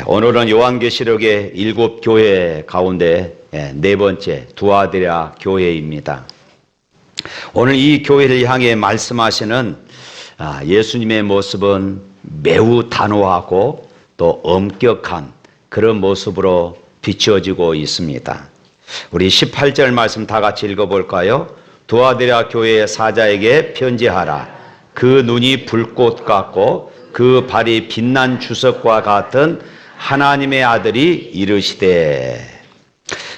오늘은 요한계시록의 7교회 가운데 네 번째 두아드라 교회입니다. 오늘 이 교회를 향해 말씀하시는 예수님의 모습은 매우 단호하고 또 엄격한 그런 모습으로 비추어지고 있습니다. 우리 18절 말씀 다 같이 읽어볼까요? 두아드라 교회의 사자에게 편지하라. 그 눈이 불꽃 같고 그 발이 빛난 주석과 같은 하나님의 아들이 이르시되,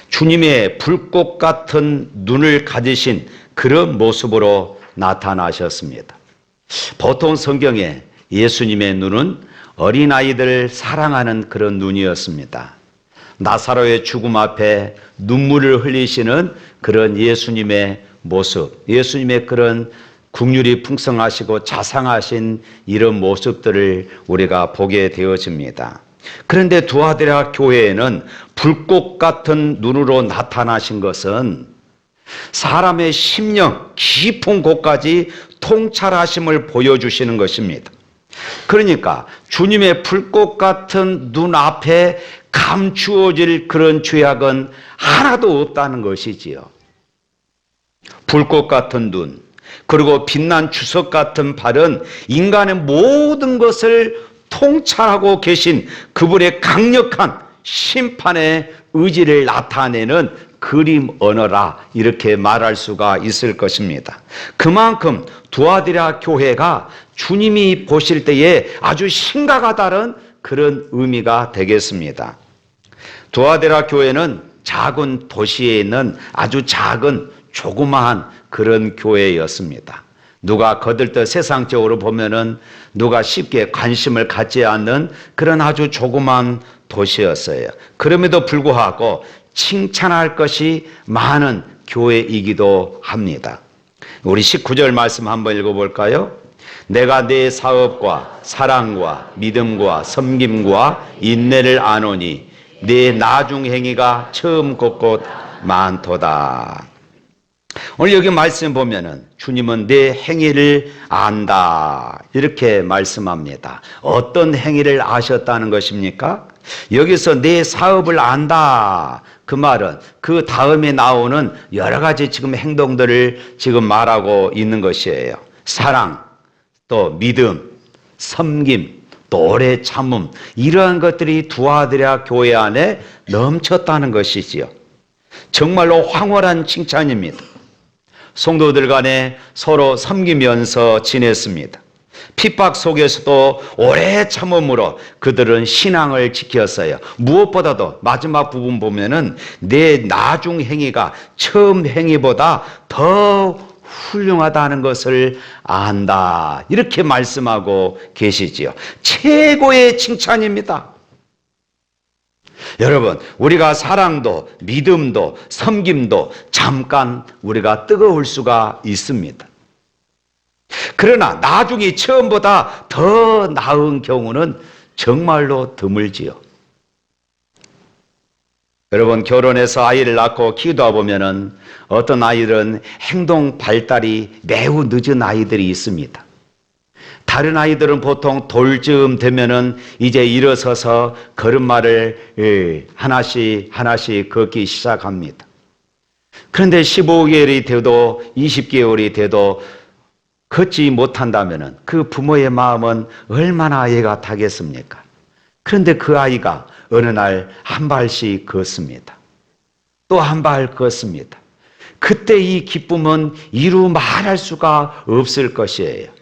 주님의 불꽃 같은 눈을 가지신 그런 모습으로 나타나셨습니다. 보통 성경에 예수님의 눈은 어린아이들을 사랑하는 그런 눈이었습니다. 나사로의 죽음 앞에 눈물을 흘리시는 그런 예수님의 모습, 예수님의 그런 국률이 풍성하시고 자상하신 이런 모습들을 우리가 보게 되어집니다. 그런데 두아드라 교회에는 불꽃 같은 눈으로 나타나신 것은 사람의 심령 깊은 곳까지 통찰하심을 보여주시는 것입니다. 그러니까 주님의 불꽃 같은 눈 앞에 감추어질 그런 죄악은 하나도 없다는 것이지요. 불꽃 같은 눈, 그리고 빛난 주석 같은 발은 인간의 모든 것을 통찰하고 계신 그분의 강력한 심판의 의지를 나타내는 그림 언어라, 이렇게 말할 수가 있을 것입니다. 그만큼 두아드라 교회가 주님이 보실 때에 아주 심각하다는 그런 의미가 되겠습니다. 두아드라 교회는 작은 도시에 있는 아주 작은 조그마한 그런 교회였습니다. 누가 거들떠 세상적으로 보면은 누가 쉽게 관심을 갖지 않는 그런 아주 조그만 도시였어요. 그럼에도 불구하고 칭찬할 것이 많은 교회이기도 합니다. 우리 19절 말씀 한번 읽어볼까요? 내가 내 사업과 사랑과 믿음과 섬김과 인내를 아노니 내 나중행위가 처음 곳곳 많도다. 오늘 여기 말씀 보면은 주님은 내 행위를 안다, 이렇게 말씀합니다. 어떤 행위를 아셨다는 것입니까? 여기서 내 사업을 안다, 그 말은 그 다음에 나오는 여러 가지 지금 행동들을 지금 말하고 있는 것이에요. 사랑, 또 믿음, 섬김, 또 오래 참음, 이러한 것들이 두아드라 교회 안에 넘쳤다는 것이지요. 정말로 황홀한 칭찬입니다. 성도들 간에 서로 섬기면서 지냈습니다. 핍박 속에서도 오래 참음으로 그들은 신앙을 지켰어요. 무엇보다도 마지막 부분 보면은 내 나중 행위가 처음 행위보다 더 훌륭하다는 것을 안다, 이렇게 말씀하고 계시지요. 최고의 칭찬입니다. 여러분, 우리가 사랑도 믿음도 섬김도 잠깐 우리가 뜨거울 수가 있습니다. 그러나 나중에 처음보다 더 나은 경우는 정말로 드물지요. 여러분, 결혼해서 아이를 낳고 키우다 보면은 어떤 아이들은 행동 발달이 매우 늦은 아이들이 있습니다. 다른 아이들은 보통 돌쯤 되면은 이제 일어서서 걸음마를 하나씩 걷기 시작합니다. 그런데 15개월이 돼도 20개월이 돼도 걷지 못한다면은 그 부모의 마음은 얼마나 애가 타겠습니까? 그런데 그 아이가 어느 날 한 발씩 걷습니다. 또 한 발 걷습니다. 그때 이 기쁨은 이루 말할 수가 없을 것이에요.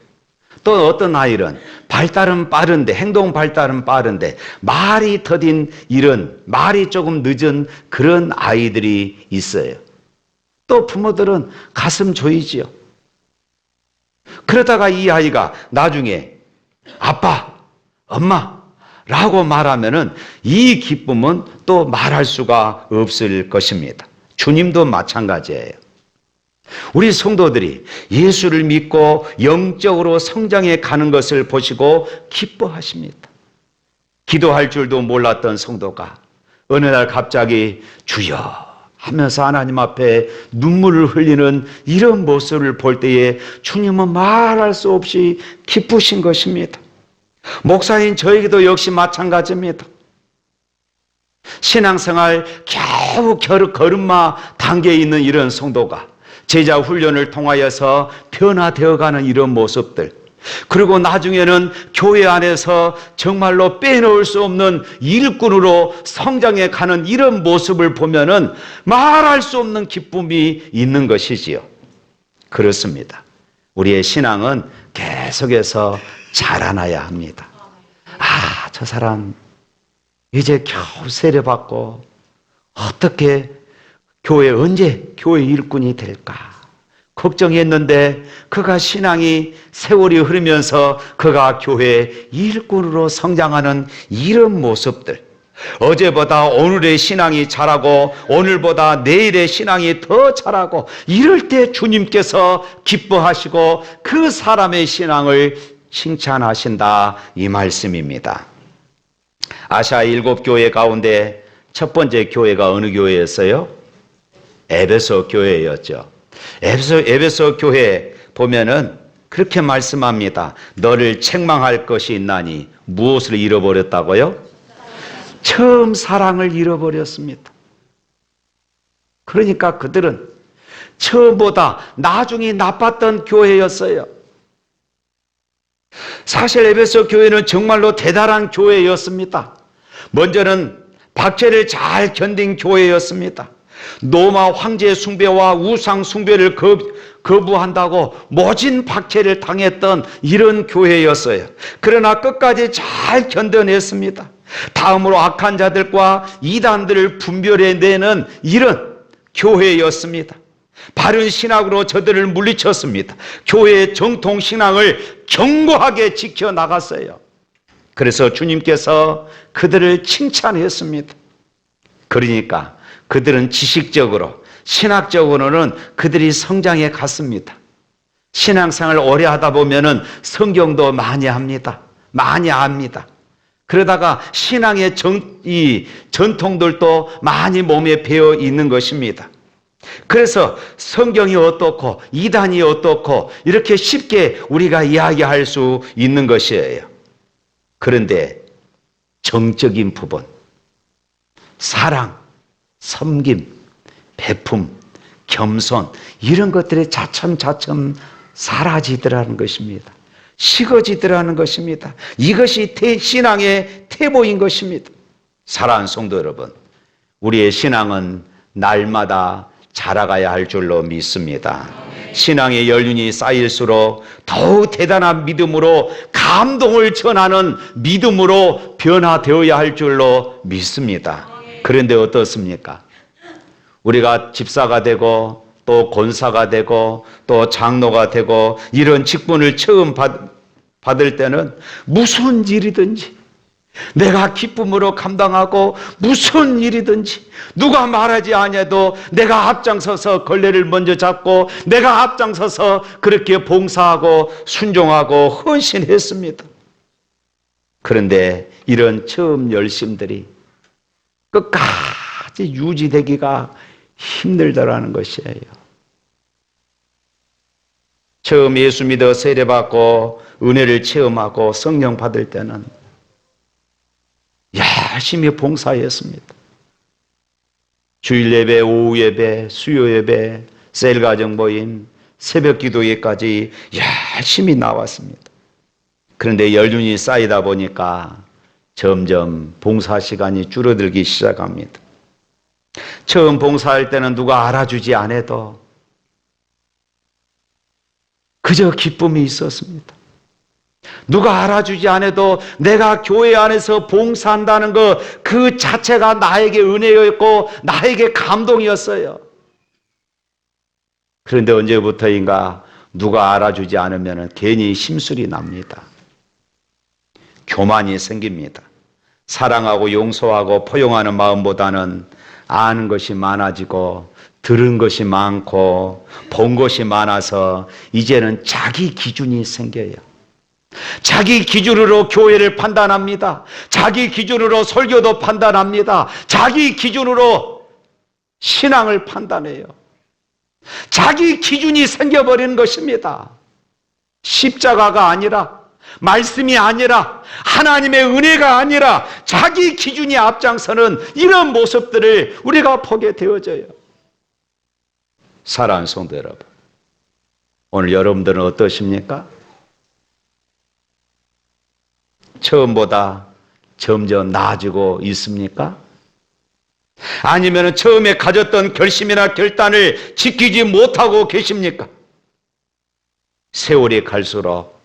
또 어떤 아이는 발달은 빠른데, 행동 발달은 빠른데 말이 더딘 이런, 말이 조금 늦은 그런 아이들이 있어요. 또 부모들은 가슴 조이지요. 그러다가 이 아이가 나중에 아빠, 엄마 라고 말하면은 이 기쁨은 또 말할 수가 없을 것입니다. 주님도 마찬가지예요. 우리 성도들이 예수를 믿고 영적으로 성장해 가는 것을 보시고 기뻐하십니다. 기도할 줄도 몰랐던 성도가 어느 날 갑자기 주여 하면서 하나님 앞에 눈물을 흘리는 이런 모습을 볼 때에 주님은 말할 수 없이 기쁘신 것입니다. 목사인 저에게도 역시 마찬가지입니다. 신앙생활 겨우 걸음마 단계에 있는 이런 성도가 제자 훈련을 통하여서 변화되어가는 이런 모습들, 그리고 나중에는 교회 안에서 정말로 빼놓을 수 없는 일꾼으로 성장해 가는 이런 모습을 보면은 말할 수 없는 기쁨이 있는 것이지요. 그렇습니다. 우리의 신앙은 계속해서 자라나야 합니다. 아, 저 사람 이제 겨우 세례받고 어떻게 언제 교회 일꾼이 될까 걱정했는데 그가 신앙이 세월이 흐르면서 그가 교회 일꾼으로 성장하는 이런 모습들, 어제보다 오늘의 신앙이 자라고 오늘보다 내일의 신앙이 더 자라고, 이럴 때 주님께서 기뻐하시고 그 사람의 신앙을 칭찬하신다, 이 말씀입니다. 아시아 7교회 가운데 첫 번째 교회가 어느 교회였어요? 에베소 교회였죠. 에베소 교회 보면은 그렇게 말씀합니다. 너를 책망할 것이 있나니 무엇을 잃어버렸다고요? 처음 사랑을 잃어버렸습니다. 그러니까 그들은 처음보다 나중이 나빴던 교회였어요. 사실 에베소 교회는 정말로 대단한 교회였습니다. 먼저는 박해를 잘 견딘 교회였습니다. 로마 황제 숭배와 우상 숭배를 거부한다고 모진 박해를 당했던 이런 교회였어요. 그러나 끝까지 잘 견뎌냈습니다. 다음으로 악한 자들과 이단들을 분별해내는 이런 교회였습니다. 바른 신학으로 저들을 물리쳤습니다. 교회의 정통 신앙을 견고하게 지켜나갔어요. 그래서 주님께서 그들을 칭찬했습니다. 그러니까 그들은 지식적으로, 신학적으로는 그들이 성장해 갔습니다. 신앙생활을 오래 하다 보면은 성경도 많이 합니다. 많이 압니다. 그러다가 신앙의 전통들도 많이 몸에 배어 있는 것입니다. 그래서 성경이 어떻고 이단이 어떻고 이렇게 쉽게 우리가 이야기할 수 있는 것이에요. 그런데 정적인 부분, 사랑, 섬김, 베품, 겸손, 이런 것들이 차츰차츰 사라지더라는 것입니다. 식어지더라는 것입니다. 이것이 신앙의 태보인 것입니다. 사랑하는 성도 여러분, 우리의 신앙은 날마다 자라가야 할 줄로 믿습니다. 신앙의 연륜이 쌓일수록 더욱 대단한 믿음으로, 감동을 전하는 믿음으로 변화되어야 할 줄로 믿습니다. 그런데 어떻습니까? 우리가 집사가 되고 또 권사가 되고 또 장로가 되고 이런 직분을 처음 받을 때는 무슨 일이든지 내가 기쁨으로 감당하고, 무슨 일이든지 누가 말하지 아니해도 내가 앞장서서 걸레를 먼저 잡고 내가 앞장서서 그렇게 봉사하고 순종하고 헌신했습니다. 그런데 이런 처음 열심들이 끝까지 유지되기가 힘들더라는 것이에요. 처음 예수 믿어 세례받고 은혜를 체험하고 성령 받을 때는 열심히 봉사했습니다. 주일 예배, 오후 예배, 수요 예배, 셀가정 모임, 새벽 기도회까지 열심히 나왔습니다. 그런데 연륜이 쌓이다 보니까 점점 봉사 시간이 줄어들기 시작합니다. 처음 봉사할 때는 누가 알아주지 않아도 그저 기쁨이 있었습니다. 누가 알아주지 않아도 내가 교회 안에서 봉사한다는 것 그 자체가 나에게 은혜였고 나에게 감동이었어요. 그런데 언제부터인가 누가 알아주지 않으면 괜히 심술이 납니다. 교만이 생깁니다. 사랑하고 용서하고 포용하는 마음보다는 아는 것이 많아지고 들은 것이 많고 본 것이 많아서 이제는 자기 기준이 생겨요. 자기 기준으로 교회를 판단합니다. 자기 기준으로 설교도 판단합니다. 자기 기준으로 신앙을 판단해요. 자기 기준이 생겨버리는 것입니다. 십자가가 아니라 말씀이 아니라, 하나님의 은혜가 아니라 자기 기준이 앞장서는 이런 모습들을 우리가 보게 되어져요. 사랑하는 성도 여러분, 오늘 여러분들은 어떠십니까? 처음보다 점점 나아지고 있습니까? 아니면 처음에 가졌던 결심이나 결단을 지키지 못하고 계십니까? 세월이 갈수록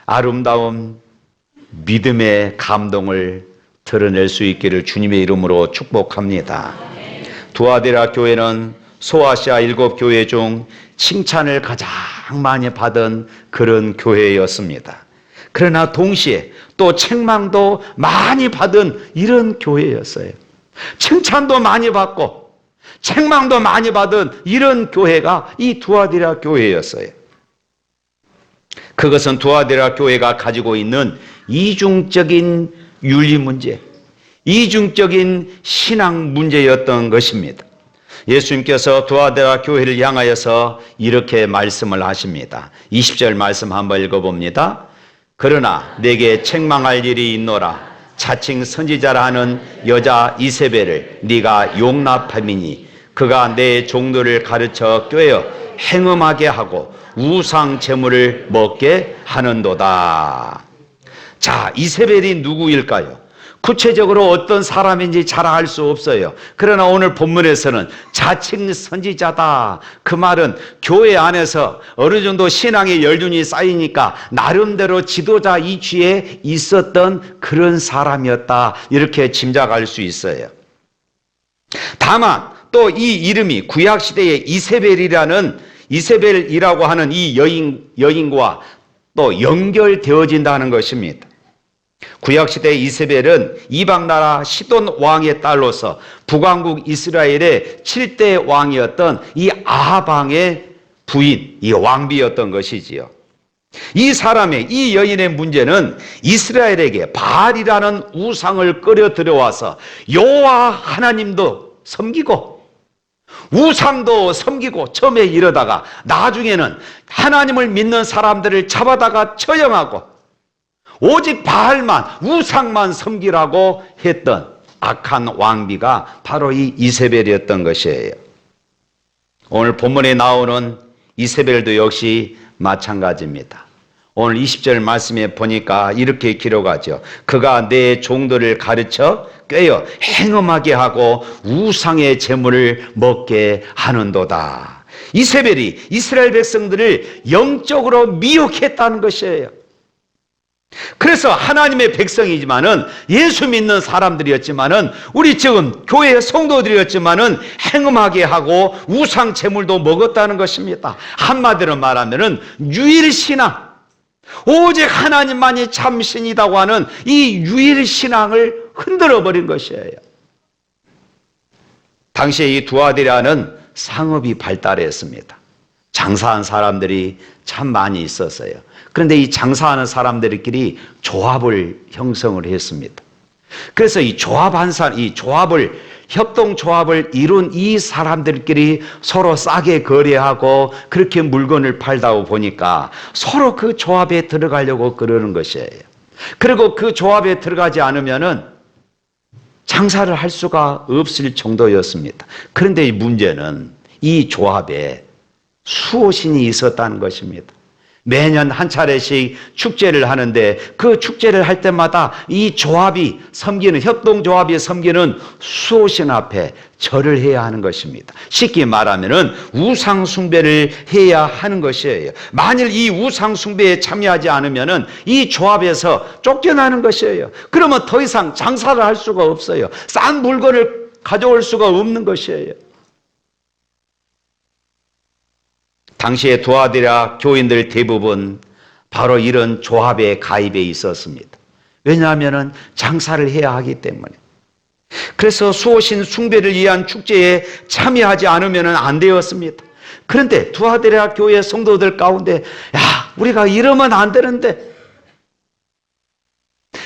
아름다운 믿음의 감동을 드러낼 수 있기를 주님의 이름으로 축복합니다. 두아디라 교회는 소아시아 7교회 중 칭찬을 가장 많이 받은 그런 교회였습니다. 그러나 동시에 또 책망도 많이 받은 이런 교회였어요. 칭찬도 많이 받고 책망도 많이 받은 이런 교회가 이 두아디라 교회였어요. 그것은 두아디라 교회가 가지고 있는 이중적인 윤리 문제, 이중적인 신앙 문제였던 것입니다. 예수님께서 두아디라 교회를 향하여서 이렇게 말씀을 하십니다. 20절 말씀 한번 읽어봅니다. 그러나 내게 책망할 일이 있노라. 자칭 선지자라 하는 여자 이세벨을 네가 용납함이니 그가 내 종들을 가르쳐 꿰어 행음하게 하고 우상 제물을 먹게 하는도다. 자, 이세벨이 누구일까요? 구체적으로 어떤 사람인지 잘 알 수 없어요. 그러나 오늘 본문에서는 자칭 선지자다. 그 말은 교회 안에서 어느 정도 신앙의 연륜이 쌓이니까 나름대로 지도자 이취에 있었던 그런 사람이었다. 이렇게 짐작할 수 있어요. 다만 또 이 이름이 구약시대의 이세벨이라고 하는 이 여인과 또 연결되어진다는 것입니다. 구약시대 이세벨은 이방나라 시돈 왕의 딸로서 북왕국 이스라엘의 7대 왕이었던 이 아합왕의 부인, 이 왕비였던 것이지요. 이 사람의, 이 여인의 문제는 이스라엘에게 바알이라는 우상을 끌어 들여와서 여호와 하나님도 섬기고 우상도 섬기고 처음에 이러다가 나중에는 하나님을 믿는 사람들을 잡아다가 처형하고 오직 바알만, 우상만 섬기라고 했던 악한 왕비가 바로 이 이세벨이었던 것이에요. 오늘 본문에 나오는 이세벨도 역시 마찬가지입니다. 오늘 20절 말씀에 보니까 이렇게 기록하죠. 그가 내 종들을 가르쳐 꿰어 행음하게 하고 우상의 제물을 먹게 하는도다. 이세벨이 이스라엘 백성들을 영적으로 미혹했다는 것이에요. 그래서 하나님의 백성이지만은 예수 믿는 사람들이었지만은 우리 지금 교회의 성도들이었지만은 행음하게 하고 우상 제물도 먹었다는 것입니다. 한마디로 말하면은 유일신앙, 오직 하나님만이 참 신이라고 하는 이 유일신앙을 흔들어 버린 것이에요. 당시에 이 두아디라는 상업이 발달했습니다. 장사한 사람들이 참 많이 있었어요. 그런데 이 장사하는 사람들끼리 조합을 형성을 했습니다. 그래서 이 협동조합을 이룬 이 사람들끼리 서로 싸게 거래하고 그렇게 물건을 팔다 보니까 서로 그 조합에 들어가려고 그러는 것이에요. 그리고 그 조합에 들어가지 않으면은 장사를 할 수가 없을 정도였습니다. 그런데 이 문제는 이 조합에 수호신이 있었다는 것입니다. 매년 한 차례씩 축제를 하는데 그 축제를 할 때마다 이 조합이 섬기는, 협동조합이 섬기는 수호신 앞에 절을 해야 하는 것입니다. 쉽게 말하면은 우상숭배를 해야 하는 것이에요. 만일 이 우상숭배에 참여하지 않으면은 이 조합에서 쫓겨나는 것이에요. 그러면 더 이상 장사를 할 수가 없어요. 싼 물건을 가져올 수가 없는 것이에요. 당시에 두아디라 교인들 대부분 바로 이런 조합에 가입해 있었습니다. 왜냐하면 장사를 해야 하기 때문에. 그래서 수호신 숭배를 위한 축제에 참여하지 않으면 안 되었습니다. 그런데 두아디라 교회 성도들 가운데 우리가 이러면 안 되는데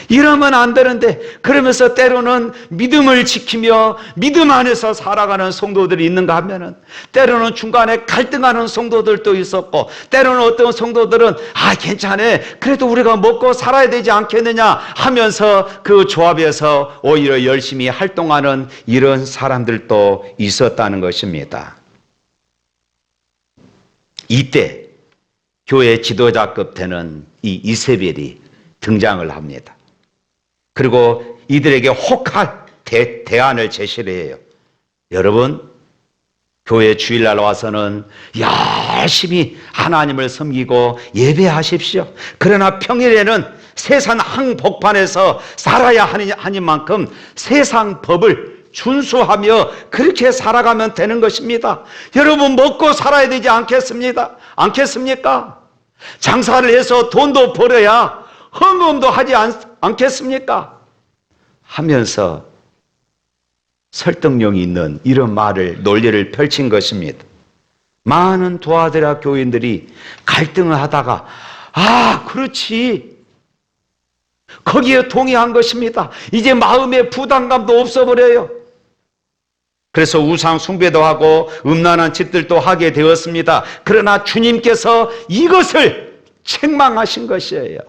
이러면 안 되는데, 그러면서 때로는 믿음을 지키며 믿음 안에서 살아가는 성도들이 있는가 하면은, 때로는 중간에 갈등하는 성도들도 있었고, 때로는 어떤 성도들은 괜찮아, 그래도 우리가 먹고 살아야 되지 않겠느냐 하면서 그 조합에서 오히려 열심히 활동하는 이런 사람들도 있었다는 것입니다. 이때 교회 지도자급 되는 이 이세벨이 등장을 합니다. 그리고 이들에게 혹할 대안을 제시를 해요. 여러분, 교회 주일날 와서는 열심히 하나님을 섬기고 예배하십시오. 그러나 평일에는 세상 한복판에서 살아야 하는 만큼 세상 법을 준수하며 그렇게 살아가면 되는 것입니다. 여러분, 먹고 살아야 되지 않겠습니까? 장사를 해서 돈도 벌어야 헌금도 하지 않겠습니까? 하면서 설득력이 있는 이런 논리를 펼친 것입니다. 많은 도하데라 교인들이 갈등을 하다가 그렇지, 거기에 동의한 것입니다. 이제 마음의 부담감도 없어버려요. 그래서 우상 숭배도 하고 음란한 짓들도 하게 되었습니다. 그러나 주님께서 이것을 책망하신 것이에요.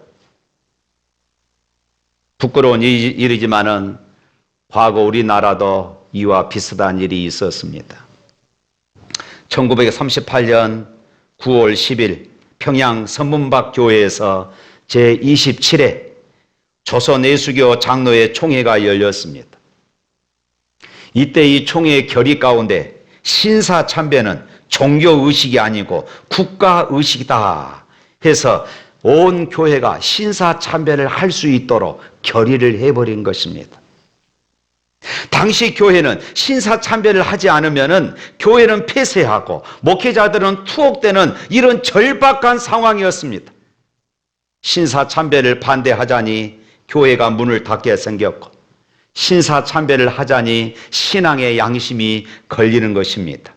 부끄러운 일이지만은 과거 우리나라도 이와 비슷한 일이 있었습니다. 1938년 9월 10일 평양 선문박 교회에서 제27회 조선예수교 장로회 총회가 열렸습니다. 이때 이 총회의 결의 가운데 신사참배는 종교의식이 아니고 국가의식이다 해서 온 교회가 신사참배를 할 수 있도록 결의를 해버린 것입니다. 당시 교회는 신사참배를 하지 않으면 교회는 폐쇄하고 목회자들은 투옥되는 이런 절박한 상황이었습니다. 신사참배를 반대하자니 교회가 문을 닫게 생겼고, 신사참배를 하자니 신앙의 양심이 걸리는 것입니다.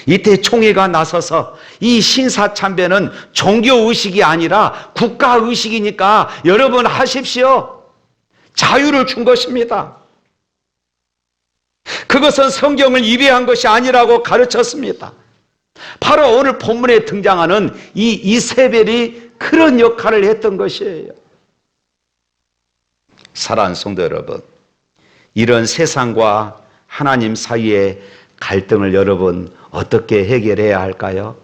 이때 총회가 나서서 이 신사참배는 종교의식이 아니라 국가의식이니까 여러분 하십시오, 자유를 준 것입니다. 그것은 성경을 위배한 것이 아니라고 가르쳤습니다. 바로 오늘 본문에 등장하는 이 이세벨이 그런 역할을 했던 것이에요. 사랑하는 성도 여러분, 이런 세상과 하나님 사이의 갈등을 여러분 어떻게 해결해야 할까요?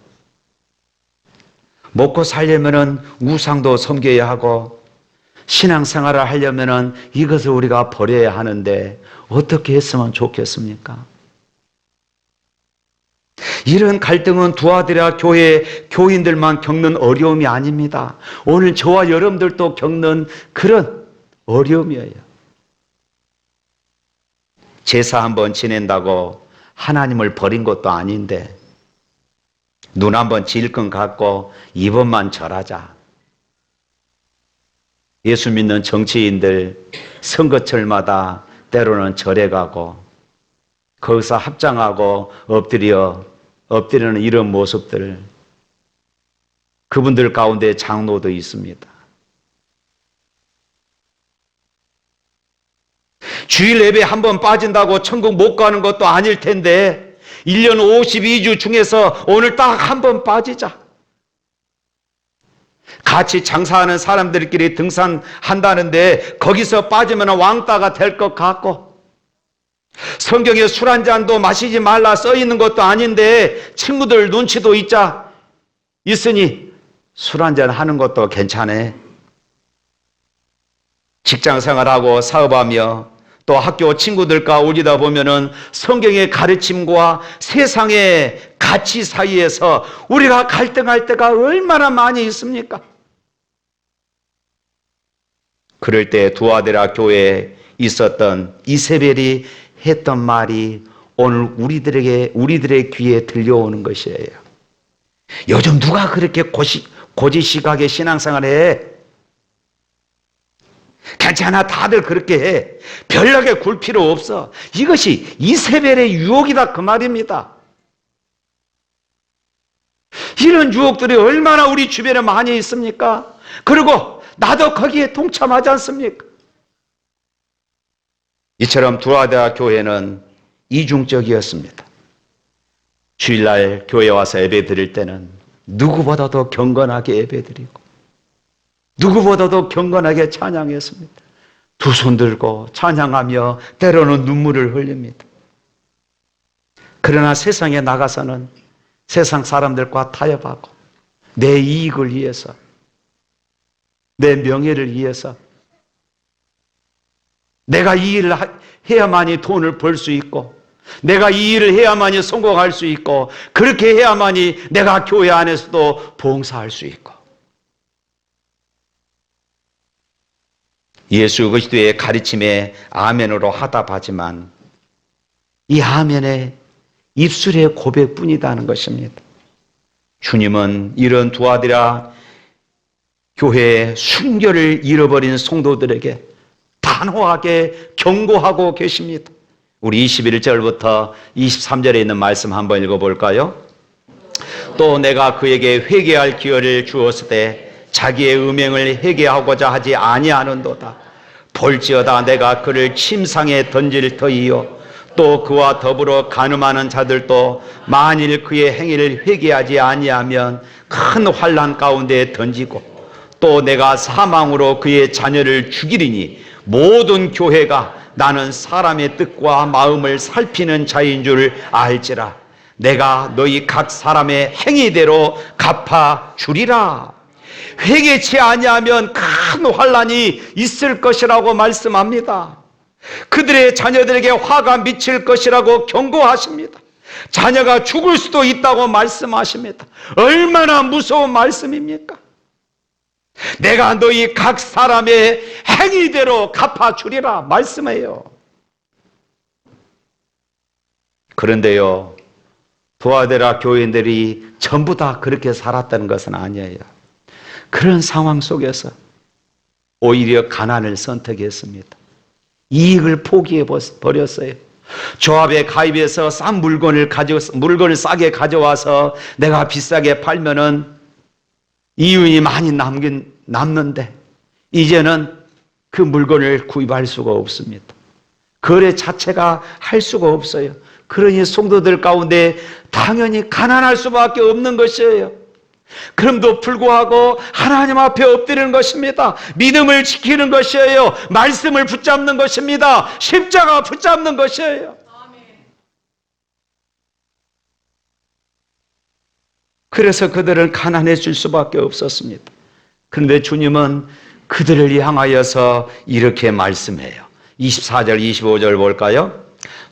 먹고 살려면은 우상도 섬겨야 하고, 신앙생활을 하려면은 이것을 우리가 버려야 하는데 어떻게 했으면 좋겠습니까? 이런 갈등은 두아드라 교회 교인들만 겪는 어려움이 아닙니다. 오늘 저와 여러분들도 겪는 그런 어려움이에요. 제사 한번 지낸다고 하나님을 버린 것도 아닌데, 눈 한번 질끈 감고 이번만 절하자. 예수 믿는 정치인들 선거철마다 때로는 절에 가고 거기서 합장하고 엎드리는 이런 모습들, 그분들 가운데 장로도 있습니다. 주일 예배 한 번 빠진다고 천국 못 가는 것도 아닐 텐데 1년 52주 중에서 오늘 딱 한 번 빠지자. 같이 장사하는 사람들끼리 등산한다는데 거기서 빠지면 왕따가 될 것 같고, 성경에 술 한 잔도 마시지 말라 써 있는 것도 아닌데 친구들 눈치도 있으니 술 한 잔 하는 것도 괜찮아. 직장 생활하고 사업하며 또 학교 친구들과 어울리다 보면은 성경의 가르침과 세상의 가치 사이에서 우리가 갈등할 때가 얼마나 많이 있습니까? 그럴 때 두아데라 교회에 있었던 이세벨이 했던 말이 오늘 우리들의 귀에 들려오는 것이에요. 요즘 누가 그렇게 고지식하게 신앙생활을 해? 괜찮아, 다들 그렇게 해. 별나게 굴 필요 없어. 이것이 이세벨의 유혹이다, 그 말입니다. 이런 유혹들이 얼마나 우리 주변에 많이 있습니까? 그리고 나도 거기에 동참하지 않습니까? 이처럼 두아디라 교회는 이중적이었습니다. 주일날 교회 와서 예배 드릴 때는 누구보다도 경건하게 예배 드리고 누구보다도 경건하게 찬양했습니다. 두 손 들고 찬양하며 때로는 눈물을 흘립니다. 그러나 세상에 나가서는 세상 사람들과 타협하고 내 이익을 위해서, 내 명예를 위해서, 내가 이 일을 해야만이 돈을 벌 수 있고 내가 이 일을 해야만이 성공할 수 있고 그렇게 해야만이 내가 교회 안에서도 봉사할 수 있고, 예수 그리스도의 가르침에 아멘으로 하답하지만 이 아멘의 입술의 고백뿐이다는 것입니다. 주님은 이런 두아디라 교회의 순결을 잃어버린 성도들에게 단호하게 경고하고 계십니다. 우리 21절부터 23절에 있는 말씀 한번 읽어볼까요? 또 내가 그에게 회개할 기회를 주었을 때 자기의 음행을 회개하고자 하지 아니하는도다. 볼지어다 내가 그를 침상에 던질 터이요 또 그와 더불어 간음하는 자들도 만일 그의 행위를 회개하지 아니하면 큰 환난 가운데 던지고 또 내가 사망으로 그의 자녀를 죽이리니 모든 교회가 나는 사람의 뜻과 마음을 살피는 자인 줄 알지라. 내가 너희 각 사람의 행위대로 갚아 주리라. 회개치 아니하면 큰 환난이 있을 것이라고 말씀합니다. 그들의 자녀들에게 화가 미칠 것이라고 경고하십니다. 자녀가 죽을 수도 있다고 말씀하십니다. 얼마나 무서운 말씀입니까? 내가 너희 각 사람의 행위대로 갚아주리라 말씀해요. 그런데요, 두아디라 교인들이 전부 다 그렇게 살았다는 것은 아니에요. 그런 상황 속에서 오히려 가난을 선택했습니다. 이익을 포기해 버렸어요. 조합에 가입해서 싼 물건을 싸게 가져와서 내가 비싸게 팔면은 이윤이 많이 남는데 이제는 그 물건을 구입할 수가 없습니다. 거래 자체가 할 수가 없어요. 그러니 성도들 가운데 당연히 가난할 수밖에 없는 것이에요. 그럼도 불구하고 하나님 앞에 엎드리는 것입니다. 믿음을 지키는 것이에요. 말씀을 붙잡는 것입니다. 십자가 붙잡는 것이에요. 그래서 그들은 가난해질 수밖에 없었습니다. 그런데 주님은 그들을 향하여서 이렇게 말씀해요. 24절 25절 볼까요?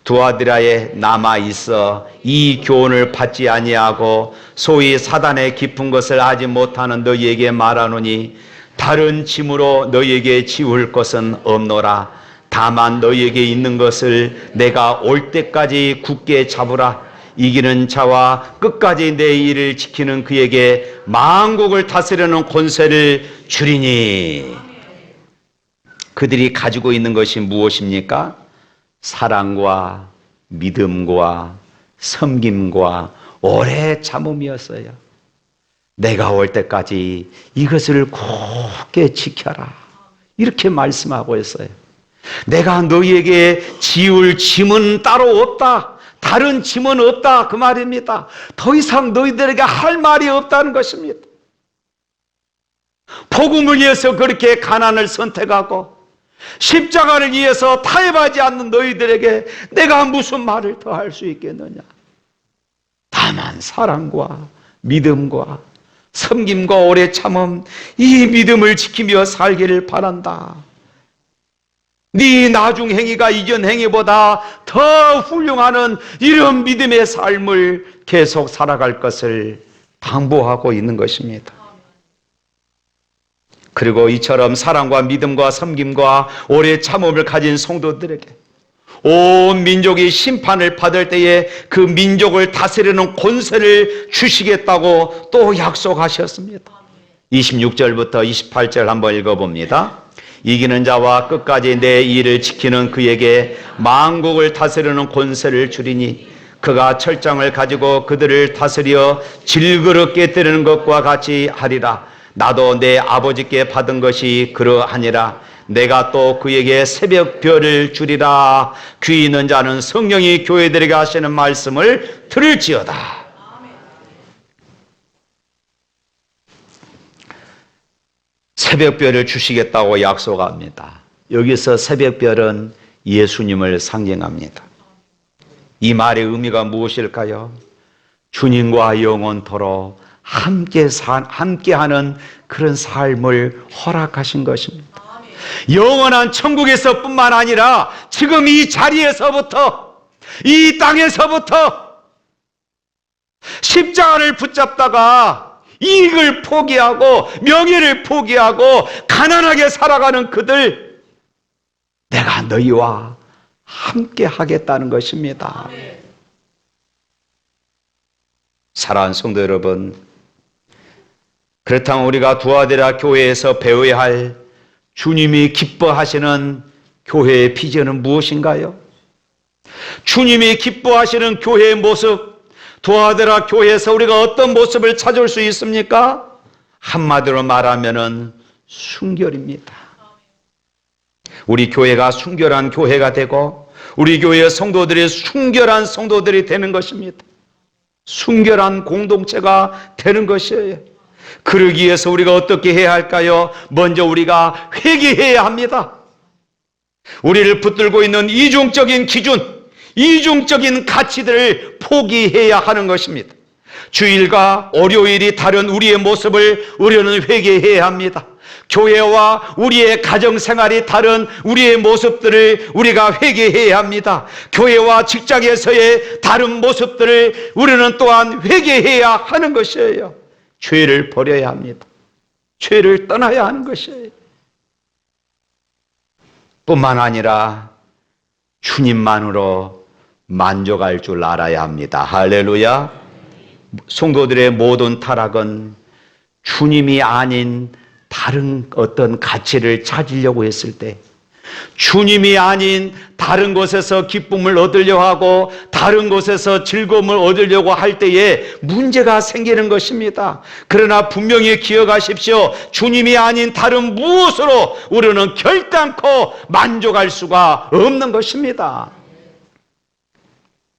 두아디라에 남아있어 이 교훈을 받지 아니하고 소위 사단의 깊은 것을 알지 못하는 너희에게 말하노니 다른 짐으로 너희에게 지울 것은 없노라. 다만 너희에게 있는 것을 내가 올 때까지 굳게 잡으라. 이기는 자와 끝까지 내 일을 지키는 그에게 만국을 다스리는 권세를 주리니. 그들이 가지고 있는 것이 무엇입니까? 사랑과 믿음과 섬김과 오래 참음이었어요. 내가 올 때까지 이것을 굳게 지켜라. 이렇게 말씀하고 있어요. 내가 너희에게 지울 짐은 따로 없다. 다른 짐은 없다. 그 말입니다. 더 이상 너희들에게 할 말이 없다는 것입니다. 복음을 위해서 그렇게 가난을 선택하고 십자가를 위해서 타협하지 않는 너희들에게 내가 무슨 말을 더 할 수 있겠느냐. 다만 사랑과 믿음과 섬김과 오래 참음, 이 믿음을 지키며 살기를 바란다. 네 나중 행위가 이전 행위보다 더 훌륭한 이런 믿음의 삶을 계속 살아갈 것을 당부하고 있는 것입니다. 그리고 이처럼 사랑과 믿음과 섬김과 오래 참음을 가진 성도들에게 온 민족이 심판을 받을 때에 그 민족을 다스리는 권세를 주시겠다고 또 약속하셨습니다. 26절부터 28절 한번 읽어봅니다. 이기는 자와 끝까지 내 일을 지키는 그에게 만국을 다스리는 권세를 주리니 그가 철장을 가지고 그들을 다스려 질그릇 깨뜨리는 것과 같이 하리라. 나도 내 아버지께 받은 것이 그러하니라. 내가 또 그에게 새벽별을 주리라. 귀 있는 자는 성령이 교회들에게 하시는 말씀을 들을지어다. 새벽별을 주시겠다고 약속합니다. 여기서 새벽별은 예수님을 상징합니다. 이 말의 의미가 무엇일까요? 주님과 영원토록 함께하는 그런 삶을 허락하신 것입니다. 영원한 천국에서 뿐만 아니라 지금 이 자리에서부터, 이 땅에서부터 십자가를 붙잡다가 이익을 포기하고 명예를 포기하고 가난하게 살아가는 그들, 내가 너희와 함께 하겠다는 것입니다. 사랑하는 성도 여러분, 그렇다면 우리가 두아데라 교회에서 배워야 할 주님이 기뻐하시는 교회의 비전은 무엇인가요? 주님이 기뻐하시는 교회의 모습, 두아데라 교회에서 우리가 어떤 모습을 찾을 수 있습니까? 한마디로 말하면은 순결입니다. 우리 교회가 순결한 교회가 되고 우리 교회의 성도들이 순결한 성도들이 되는 것입니다. 순결한 공동체가 되는 것이에요. 그러기 위해서 우리가 어떻게 해야 할까요? 먼저 우리가 회개해야 합니다. 우리를 붙들고 있는 이중적인 기준, 이중적인 가치들을 포기해야 하는 것입니다. 주일과 월요일이 다른 우리의 모습을 우리는 회개해야 합니다. 교회와 우리의 가정생활이 다른 우리의 모습들을 우리가 회개해야 합니다. 교회와 직장에서의 다른 모습들을 우리는 또한 회개해야 하는 것이에요. 죄를 버려야 합니다. 죄를 떠나야 하는 것이에요. 뿐만 아니라 주님만으로 만족할 줄 알아야 합니다. 할렐루야. 성도들의 모든 타락은 주님이 아닌 다른 어떤 가치를 찾으려고 했을 때, 주님이 아닌 다른 곳에서 기쁨을 얻으려고 하고 다른 곳에서 즐거움을 얻으려고 할 때에 문제가 생기는 것입니다. 그러나 분명히 기억하십시오. 주님이 아닌 다른 무엇으로 우리는 결단코 만족할 수가 없는 것입니다.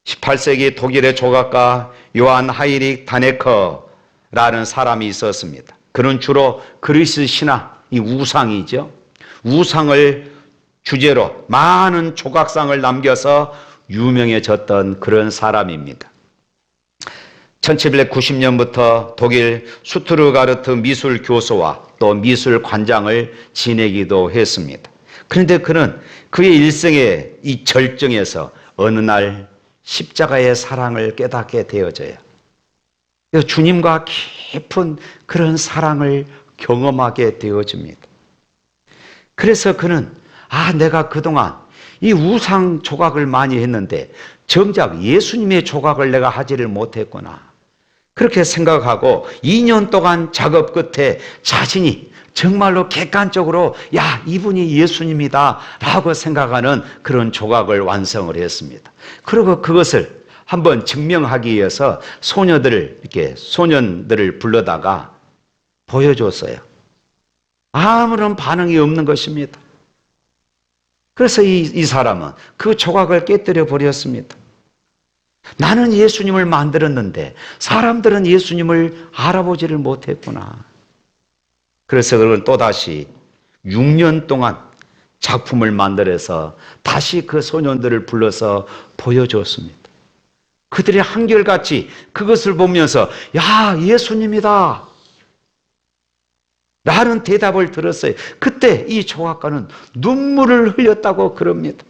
18세기 독일의 조각가 요한 하이릭 다네커라는 사람이 있었습니다. 그는 주로 그리스 신화, 이 우상이죠. 우상을 주제로 많은 조각상을 남겨서 유명해졌던 그런 사람입니다. 1790년부터 독일 슈투르가르트 미술 교수와 또 미술 관장을 지내기도 했습니다. 그런데 그는 그의 일생의 이 절정에서 어느 날 십자가의 사랑을 깨닫게 되어져요. 주님과 깊은 그런 사랑을 경험하게 되어집니다. 그래서 그는 내가 그동안 이 우상 조각을 많이 했는데 정작 예수님의 조각을 내가 하지를 못했구나. 그렇게 생각하고 2년 동안 작업 끝에 자신이 정말로 객관적으로 이분이 예수님이다 라고 생각하는 그런 조각을 완성을 했습니다. 그리고 그것을 한번 증명하기 위해서 소년들을 불러다가 보여줬어요. 아무런 반응이 없는 것입니다. 그래서 이 사람은 그 조각을 깨뜨려 버렸습니다. 나는 예수님을 만들었는데 사람들은 예수님을 알아보지를 못했구나. 그래서 그는 또다시 6년 동안 작품을 만들어서 다시 그 소년들을 불러서 보여줬습니다. 그들이 한결같이 그것을 보면서 예수님이다 라는 대답을 들었어요. 그때 이 조각가는 눈물을 흘렸다고 그럽니다.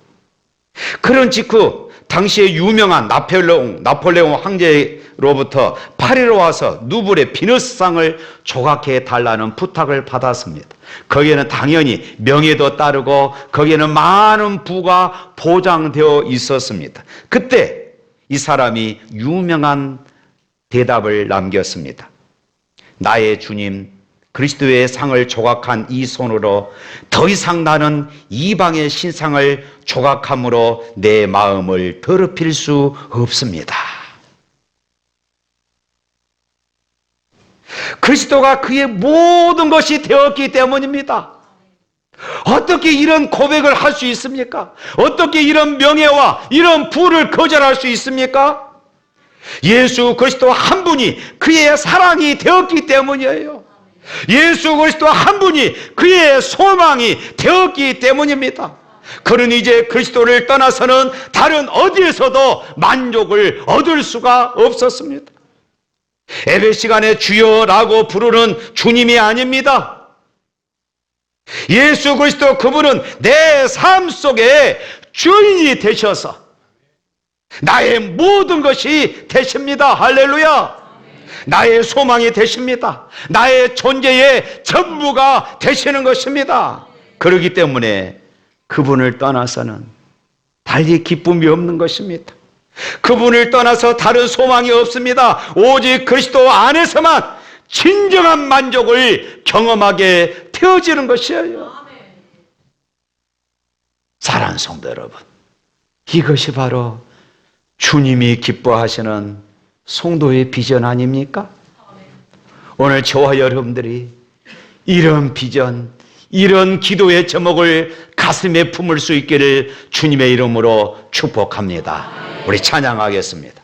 그런 직후 당시에 유명한 나폴레옹 황제로부터 파리로 와서 누블의 비너스상을 조각해 달라는 부탁을 받았습니다. 거기에는 당연히 명예도 따르고 거기에는 많은 부가 보장되어 있었습니다. 그때 이 사람이 유명한 대답을 남겼습니다. 나의 주님 그리스도의 상을 조각한 이 손으로 더 이상 나는 이방의 신상을 조각함으로 내 마음을 더럽힐 수 없습니다. 그리스도가 그의 모든 것이 되었기 때문입니다. 어떻게 이런 고백을 할 수 있습니까? 어떻게 이런 명예와 이런 부를 거절할 수 있습니까? 예수 그리스도 한 분이 그의 사랑이 되었기 때문이에요. 예수 그리스도 한 분이 그의 소망이 되었기 때문입니다. 그는 이제 그리스도를 떠나서는 다른 어디에서도 만족을 얻을 수가 없었습니다. 예배 시간에 주여라고 부르는 주님이 아닙니다. 예수 그리스도 그분은 내 삶 속에 주인이 되셔서 나의 모든 것이 되십니다. 할렐루야. 나의 소망이 되십니다. 나의 존재의 전부가 되시는 것입니다. 그렇기 때문에 그분을 떠나서는 달리 기쁨이 없는 것입니다. 그분을 떠나서 다른 소망이 없습니다. 오직 그리스도 안에서만 진정한 만족을 경험하게 되어지는 것이에요. 사랑하는 성도 여러분, 이것이 바로 주님이 기뻐하시는 성도의 비전 아닙니까? 오늘 저와 여러분들이 이런 비전, 이런 기도의 제목을 가슴에 품을 수 있기를 주님의 이름으로 축복합니다. 우리 찬양하겠습니다.